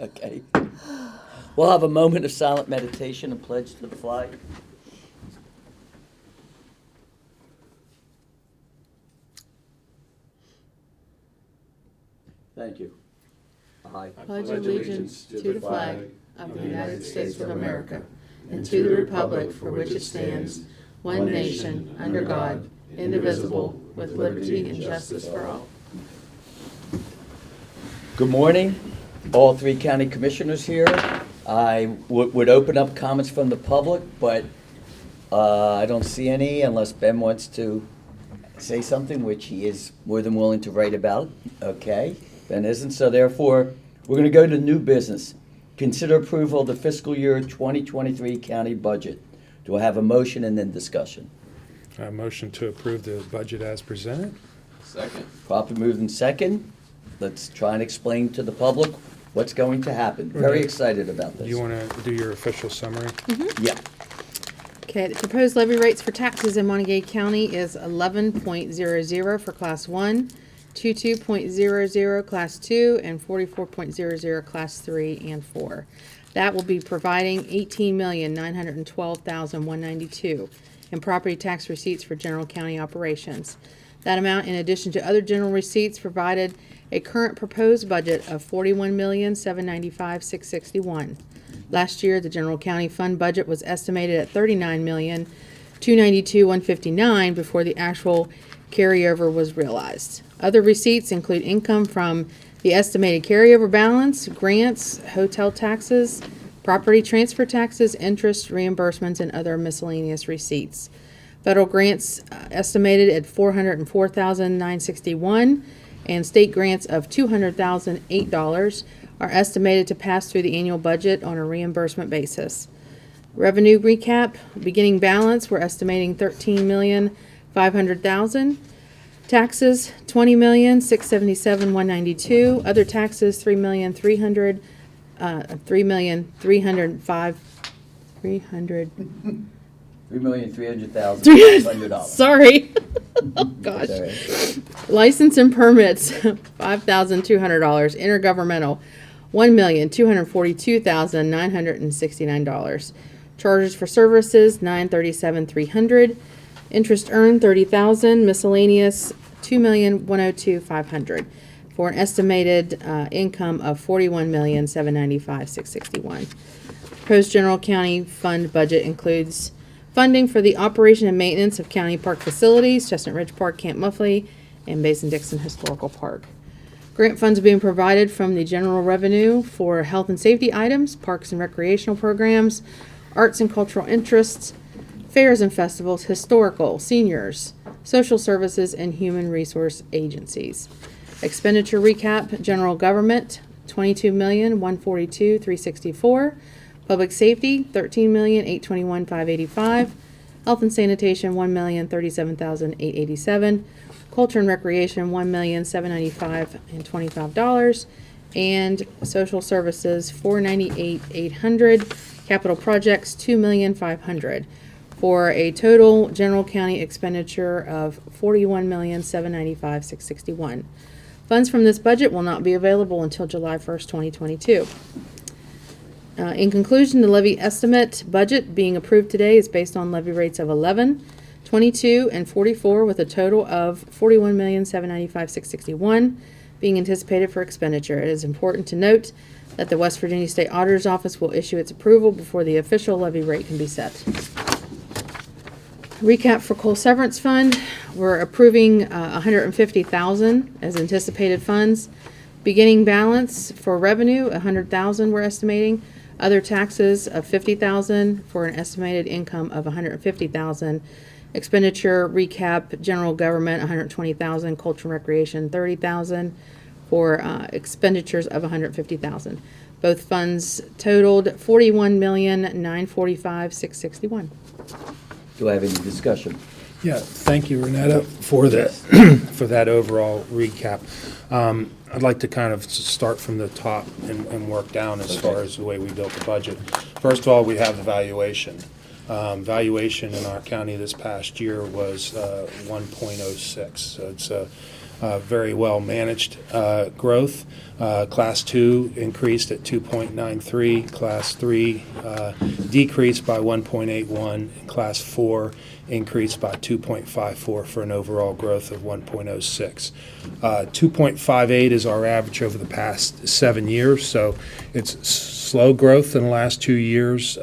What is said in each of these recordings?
Okay. We'll have a moment of silent meditation and pledge to the flag. Thank you. I pledge allegiance to the flag of the United States of America and to the republic for which it stands, one nation, under God, indivisible, with liberty and justice for all. Good morning, all three county commissioners here. I would open up comments from the public, but I don't see any unless Ben wants to say something, which he is more than willing to write about. Okay, Ben isn't, so therefore, we're going to go to new business. Consider approval of the fiscal year 2023 county budget. Do I have a motion and then discussion? Motion to approve the budget as presented. Second. Properly moved in second. Let's try and explain to the public what's going to happen. Very excited about this. Do you want to do your official summary? Yeah. Okay, the proposed levy rates for taxes in Monongalia County is 11.00 for Class 1, 22.00 Class 2, and 44.00 Class 3 and 4. That will be providing $18,912,192 in property tax receipts for general county operations. That amount, in addition to other general receipts, provided a current proposed budget of $41,795,661. Last year, the general county fund budget was estimated at $39,292,159 before the actual carryover was realized. Other receipts include income from the estimated carryover balance, grants, hotel taxes, property transfer taxes, interest, reimbursements, and other miscellaneous receipts. Federal grants estimated at $404,961 and state grants of $200,008 are estimated to pass through the annual budget on a reimbursement basis. Revenue recap, beginning balance, we're estimating $13,500,000. Taxes, $20,677,192. Other taxes, $3,300,000. $3,300,500. Sorry. Oh, gosh. Sorry. License and permits, $5,200. Intergovernmental, $1,242,969. Charges for services, $937,300. Interest earned, $30,000. Miscellaneous, $2,102,500. For an estimated income of $41,795,661. Proposed general county fund budget includes funding for the operation and maintenance of county park facilities, Chestnut Ridge Park, Camp Muffley, and Basin-Dixon Historical Park. Grant funds are being provided from the general revenue for health and safety items, parks and recreational programs, arts and cultural interests, fairs and festivals, historical, seniors, social services, and human resource agencies. Expenditure recap, general government, $22,142,364. Public safety, $13,821,585. Health and sanitation, $1,037,887. Culture and recreation, $1,795,025. And social services, $498,800. Capital projects, $2,500,000. For a total general county expenditure of $41,795,661. Funds from this budget will not be available until July 1st, 2022. In conclusion, the levy estimate budget being approved today is based on levy rates of 11, 22, and 44 with a total of $41,795,661 being anticipated for expenditure. It is important to note that the West Virginia State Auditor's Office will issue its approval before the official levy rate can be set. Recap for coal severance fund, we're approving $150,000 as anticipated funds. Beginning balance for revenue, $100,000 we're estimating. Other taxes of $50,000 for an estimated income of $150,000. Expenditure recap, general government, $120,000. Culture and recreation, $30,000 for expenditures of $150,000. Both funds totaled $41,945,661. Do I have any discussion? Yeah, thank you, Renetta, for that for that overall recap. I'd like to kind of start from the top and work down as far as the way we built the budget. First of all, we have the valuation. Valuation in our county this past year was 1.06. So it's very well managed growth. Class 2 increased at 2.93, Class 3 decreased by 1.81, and Class 4 increased by 2.54 for an overall growth of 1.06. 2.58 is our average over the past 7 years, so it's slow growth in the last 2 years,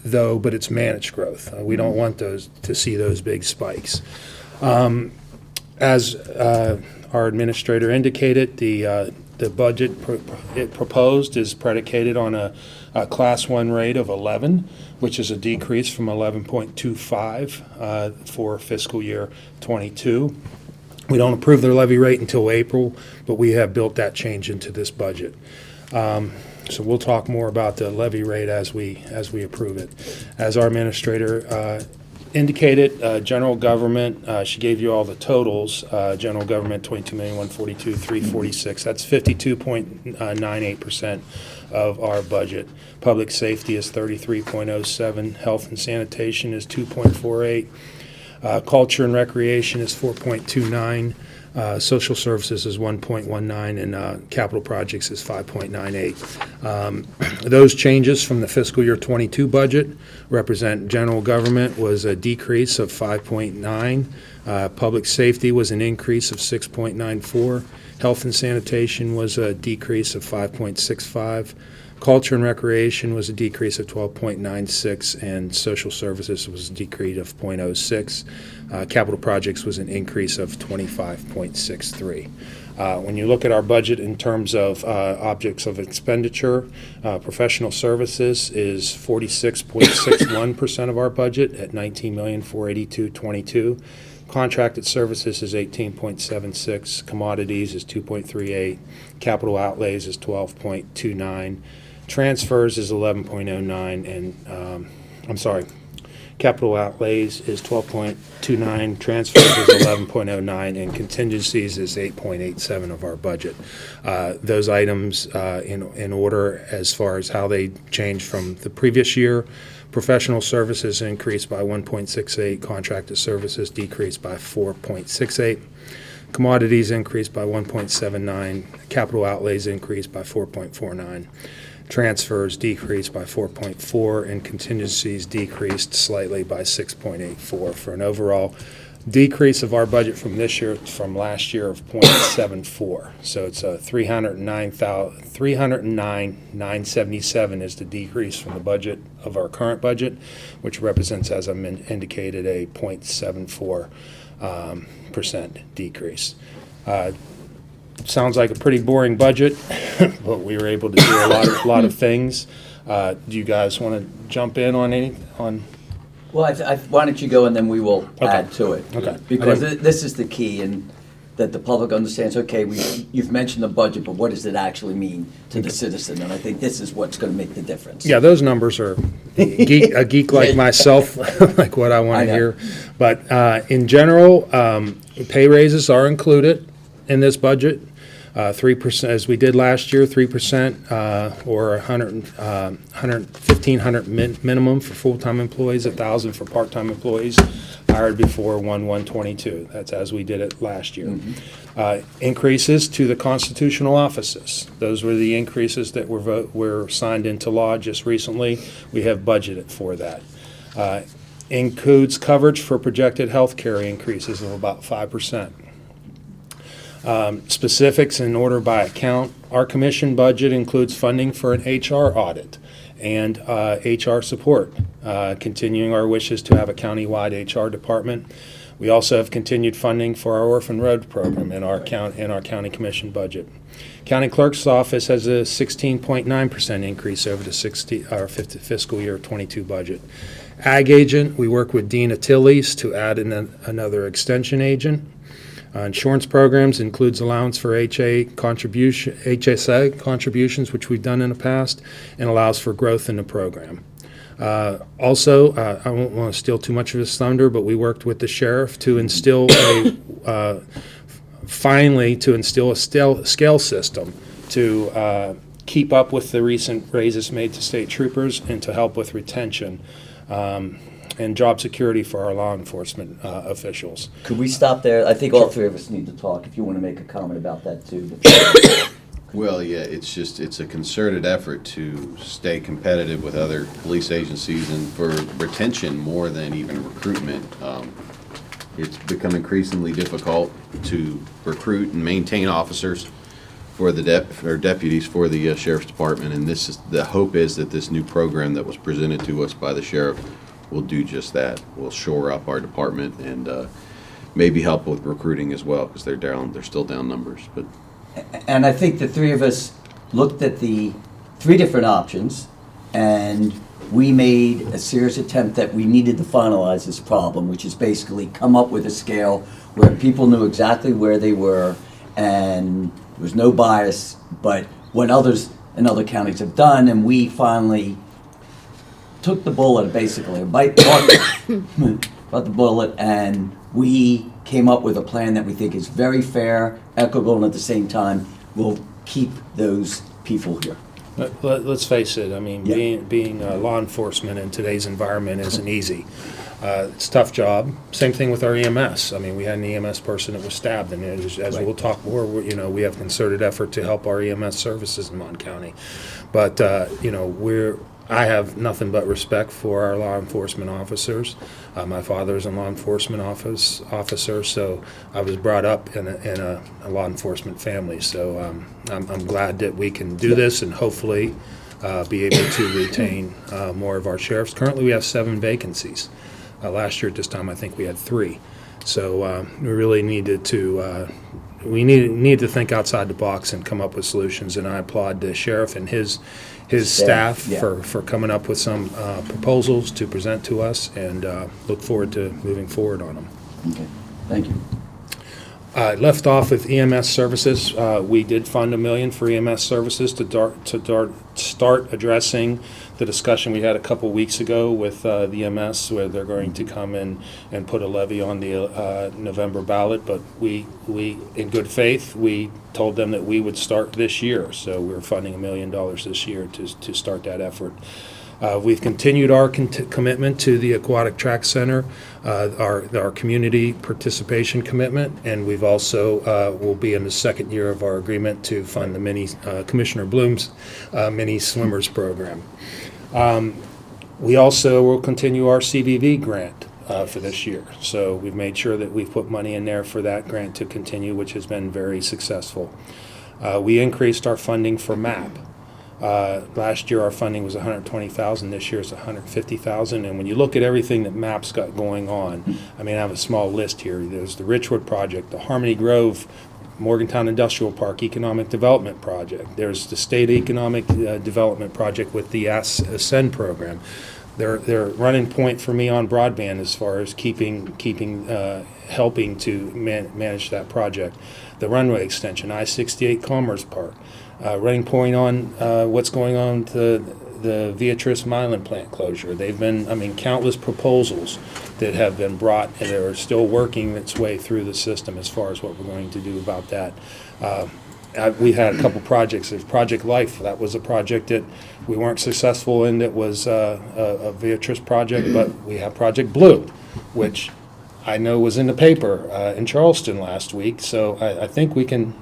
though, but it's managed growth. We don't want to see those big spikes. As our administrator indicated, the budget it proposed is predicated on a Class 1 rate of 11, which is a decrease from 11.25 for fiscal year 22. We don't approve their levy rate until April, but we have built that change into this budget. So we'll talk more about the levy rate as we approve it. As our administrator indicated, general government, she gave you all the totals. General government, $22,142,346. That's 52.98% of our budget. Public safety is 33.07. Health and sanitation is 2.48. Culture and recreation is 4.29. Social services is 1.19, and capital projects is 5.98. Those changes from the fiscal year 22 budget represent general government was a decrease of 5.9. Public safety was an increase of 6.94. Health and sanitation was a decrease of 5.65. Culture and recreation was a decrease of 12.96, and social services was a decrease of 0.06. Capital projects was an increase of 25.63. When you look at our budget in terms of objects of expenditure, professional services is 46.61% of our budget at $19,482,22. Contracted services is 18.76. Commodities is 2.38. Capital outlays is 12.29. Transfers is 11.09, and capital outlays is 12.29, transfers is 11.09, and contingencies is 8.87 of our budget. Those items in order as far as how they changed from the previous year. Professional services increased by 1.68, contracted services decreased by 4.68. Commodities increased by 1.79, capital outlays increased by 4.49. Transfers decreased by 4.4, and contingencies decreased slightly by 6.84 for an overall decrease of our budget from last year of 0.74. So it's a 309,977 is the decrease from the budget of our current budget, which represents, as I indicated, a 0.74 percent decrease. Sounds like a pretty boring budget, but we were able to do a lot of things. Do you guys want to jump in on any on? Well, why don't you go and then we will add to it. Okay. Because this is the key, and that the public understands, okay, you've mentioned the budget, but what does it actually mean to the citizen? And I think this is what's going to make the difference. Yeah, those numbers are a geek like myself, like what I want to hear. But in general, pay raises are included in this budget. 3%, as we did last year, 3% or $1,500 minimum for full-time employees, $1,000 for part-time employees hired before 1/1/22. That's as we did it last year. Mm-hmm. Increases to the constitutional offices. Those were the increases that were signed into law just recently. We have budgeted for that. Includes coverage for projected health care increases of about 5%. Specifics in order by account. Our commission budget includes funding for an HR audit and HR support, continuing our wishes to have a county-wide HR department. We also have continued funding for our orphan road program in our county commission budget. County clerk's office has a 16.9% increase over the fiscal year 22 budget. Ag agent, we work with Dean Attiles to add in another extension agent. Insurance programs includes allowance for HSA contributions, which we've done in the past, and allows for growth in the program. Also, I won't want to steal too much of his thunder, but we worked with the sheriff to instill a scale system to keep up with the recent raises made to state troopers and to help with retention. and job security for our law enforcement officials. Could we stop there? I think all three of us need to talk, if you want to make a comment about that too. Well, yeah, it's a concerted effort to stay competitive with other police agencies and for retention more than even recruitment. It's become increasingly difficult to recruit and maintain officers for the deputies for the sheriff's department, and the hope is that this new program that was presented to us by the sheriff will do just that. Will shore up our department and maybe help with recruiting as well, because they're still down numbers. But And I think the three of us looked at the three different options, and we made a serious attempt that we needed to finalize this problem, which is basically come up with a scale where people knew exactly where they were, and there was no bias, but what others in other counties have done, and we finally took the bullet, basically, bought the bullet, and we came up with a plan that we think is very fair, equitable, and at the same time will keep those people here. Let's face it, I mean, Yeah. being law enforcement in today's environment isn't easy. It's a tough job. Same thing with our EMS. I mean, we had an EMS person that was stabbed, and as Right. we'll talk more, we have concerted effort to help our EMS services in Mon County. But, I have nothing but respect for our law enforcement officers. My father's a law enforcement officer, so I was brought up in a law enforcement family. So I'm glad that we can do this and hopefully be able to retain more of our sheriffs. Currently, we have 7 vacancies. Last year at this time, I think we had 3. So we really needed to need to think outside the box and come up with solutions. And I applaud the sheriff and his staff Yeah. for coming up with some proposals to present to us, and look forward to moving forward on them. Okay, thank you. Left off with EMS services. We did fund $1 million for EMS services to start addressing the discussion we had a couple weeks ago with the EMS, where they're going to come in and put a levy on the November ballot. But we, in good faith, we told them that we would start this year. So we're funding $1 million this year to start that effort. We've continued our commitment to the Aquatic Track Center, our community participation commitment, and we've also will be in the second year of our agreement to fund the Commissioner Bloom's mini swimmers program. We also will continue our CVV grant for this year. So we've made sure that we've put money in there for that grant to continue, which has been very successful. We increased our funding for MAP. Last year our funding was $120,000. This year it's $150,000. And when you look at everything that MAP's got going on, I mean, I have a small list here. There's the Richwood project, the Harmony Grove Morgantown Industrial Park Economic Development Project. There's the State Economic Development Project with the Ascend program. They're running point for me on broadband as far as helping to manage that project. The runway extension, I-68 Commerce Park. Running point on what's going on with the Beatrice Milan plant closure. They've been, countless proposals that have been brought, and they're still working its way through the system as far as what we're going to do about that. We had a couple projects. There's Project Life. That was a project that we weren't successful in. That was a Beatrice project, but we have Project Blue, which I know was in the paper in Charleston last week. So I think we can.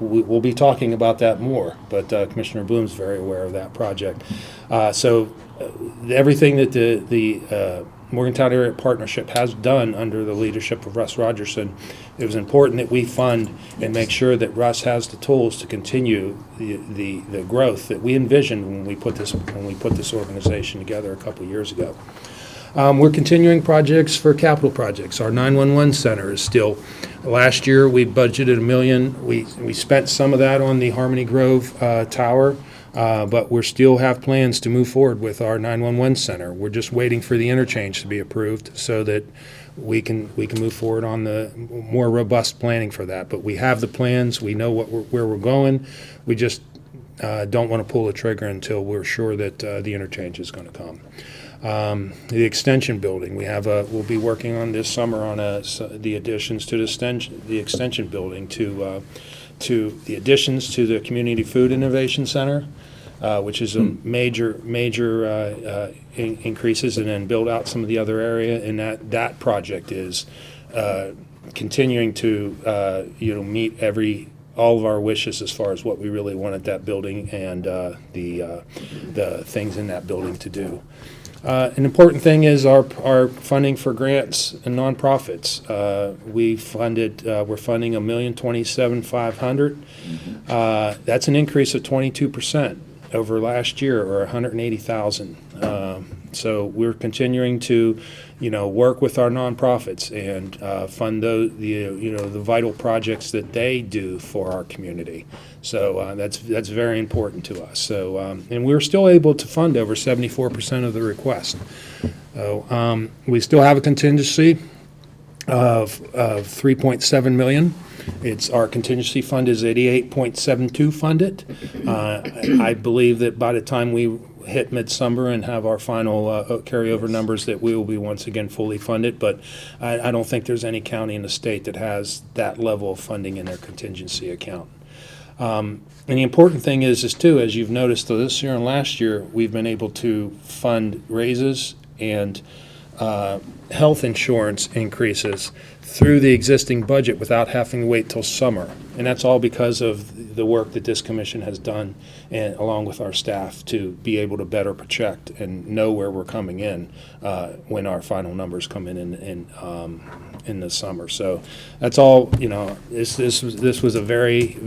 We'll be talking about that more, but Commissioner Bloom's very aware of that project. Everything that the Morgantown Area Partnership has done under the leadership of Russ Rogerson, it was important that we fund and make sure that Russ has the tools to continue the growth that we envisioned when we put this organization together a couple years ago. We're continuing projects for capital projects. Our 911 center is still, last year we budgeted $1 million. We spent some of that on the Harmony Grove tower, but we still have plans to move forward with our 911 center. We're just waiting for the interchange to be approved so that we can move forward on the more robust planning for that. But we have the plans. We know where we're going. We just don't want to pull the trigger until we're sure that the interchange is going to come. The extension building, we'll be working on this summer on the additions to the extension building to the additions to the Community Food Innovation Center, which is a major increases, and then build out some of the other area. And that project is continuing to meet all of our wishes as far as what we really wanted that building and the things in that building to do. An important thing is our funding for grants and nonprofits. We're funding $1,027,500. That's an increase of 22% over last year, or 180,000. So we're continuing to, work with our nonprofits and fund the vital projects that they do for our community. So that's very important to us. So and we're still able to fund over 74% of the request. So we still have a contingency of $3.7 million. Our contingency fund is 88.72 funded. I believe that by the time we hit midsummer and have our final carryover numbers, that we will be once again fully funded. But I don't think there's any county in the state that has that level of funding in their contingency account. And the important thing is too, as you've noticed this year and last year, we've been able to fund raises and health insurance increases through the existing budget without having to wait till summer. And that's all because of the work that this commission has done, and along with our staff, to be able to better project and know where we're coming in when our final numbers come in the summer. So that's all. This was a very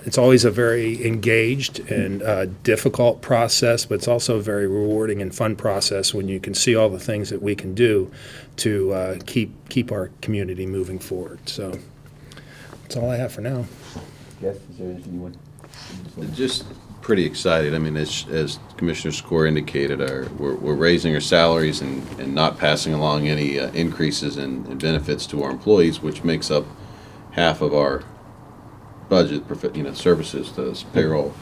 it's always a very engaged and difficult process, but it's also a very rewarding and fun process when you can see all the things that we can do to keep our community moving forward. So that's all I have for now. Jeff, is there anything you want? Just pretty excited. I mean, as Commissioner Score indicated, we're raising our salaries and not passing along any increases in benefits to our employees, which makes up half of our budget, services, to payroll,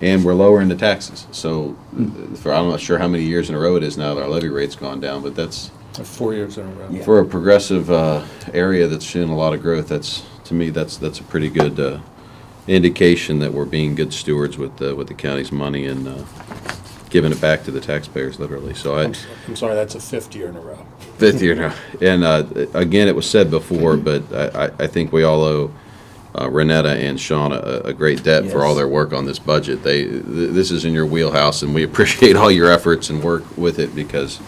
and we're lowering the taxes. So, I'm not sure how many years in a row it is now that our levy rate's gone down, but that's 4 years in a row. Yeah. for a progressive area that's shown a lot of growth. That's a pretty good indication that we're being good stewards with the county's money and giving it back to the taxpayers, literally. So I'm sorry, that's a 5th year in a row. 5th year now. And again, it was said before, but I think we all owe Renetta and Sean a great debt for all their work on this budget. This is in your wheelhouse, and we appreciate all your efforts and work with it, because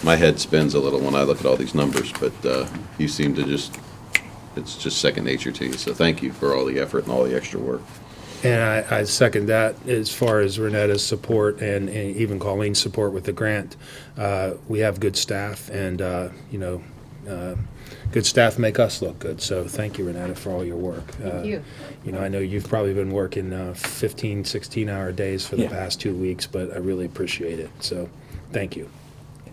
my head spins a little when I look at all these numbers, but you seem to it's just second nature to you. So thank you for all the effort and all the extra work. And I second that as far as Renetta's support and even Colleen's support with the grant. We have good staff, and good staff make us look good. So thank you, Renetta, for all your work. Thank you. I know you've probably been working 15, 16-hour days for the past 2 weeks, but I really appreciate it. So thank you.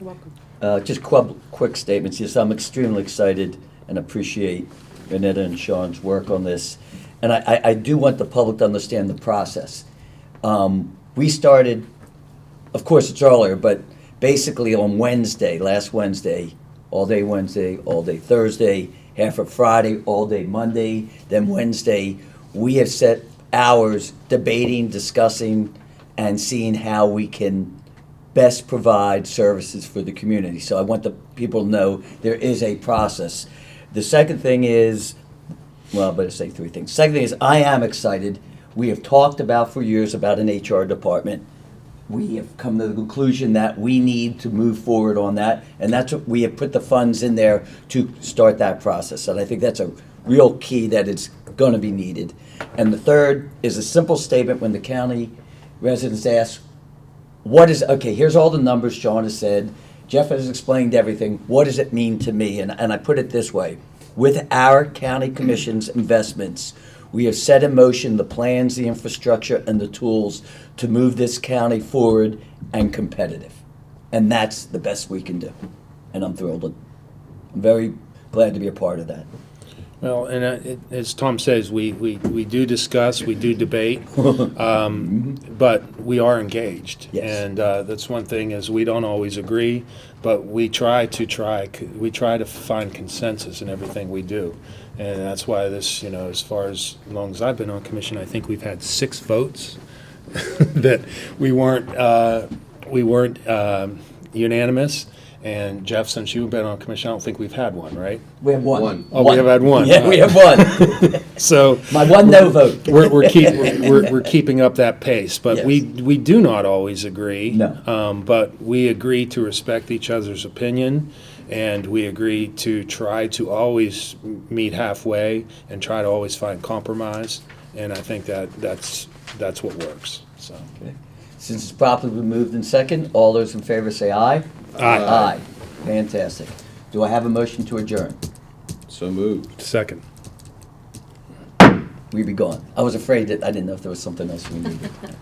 You're welcome. Just quick statements. Yes, I'm extremely excited and appreciate Renetta and Sean's work on this. And I do want the public to understand the process. We started, of course it's earlier, but basically on last Wednesday, all day Thursday, half of Friday, all day Monday, then Wednesday, we have set hours debating, discussing, and seeing how we can best provide services for the community. So I want the people to know there is a process. The second thing is, well, I better say 3 things. Second thing is, I am excited. We have talked about for years about an HR department. We have come to the conclusion that we need to move forward on that, and that's what we have put the funds in there to start that process. And I think that's a real key that it's going to be needed. And the third is a simple statement when the county residents ask, here's all the numbers Sean has said, Jeff has explained everything, what does it mean to me? And I put it this way: with our county commission's investments, we have set in motion the plans, the infrastructure, and the tools to move this county forward and competitive. And that's the best we can do. And I'm thrilled. I'm very glad to be a part of that. Well, and as Tom says, we do discuss, we do debate, but we are engaged. Yes. And that's one thing, is we don't always agree, but we try to find consensus in everything we do. And that's why this, as long as I've been on commission, I think we've had 6 votes that we weren't unanimous. And Jeff, since you've been on commission, I don't think we've had one, right? We have one. One. Oh, we have had one. Yeah, we have one. So My one no vote. we're keeping up that pace, but Yes. we do not always agree. No. But we agree to respect each other's opinion, and we agree to try to always meet halfway and try to always find compromise. And I think that's what works. So. Okay. Since it's properly been moved in second, all those in favor say aye. Aye. Aye. Fantastic. Do I have a motion to adjourn? So moved. Second. We be gone. I was afraid that, I didn't know if there was something else we needed. Okay.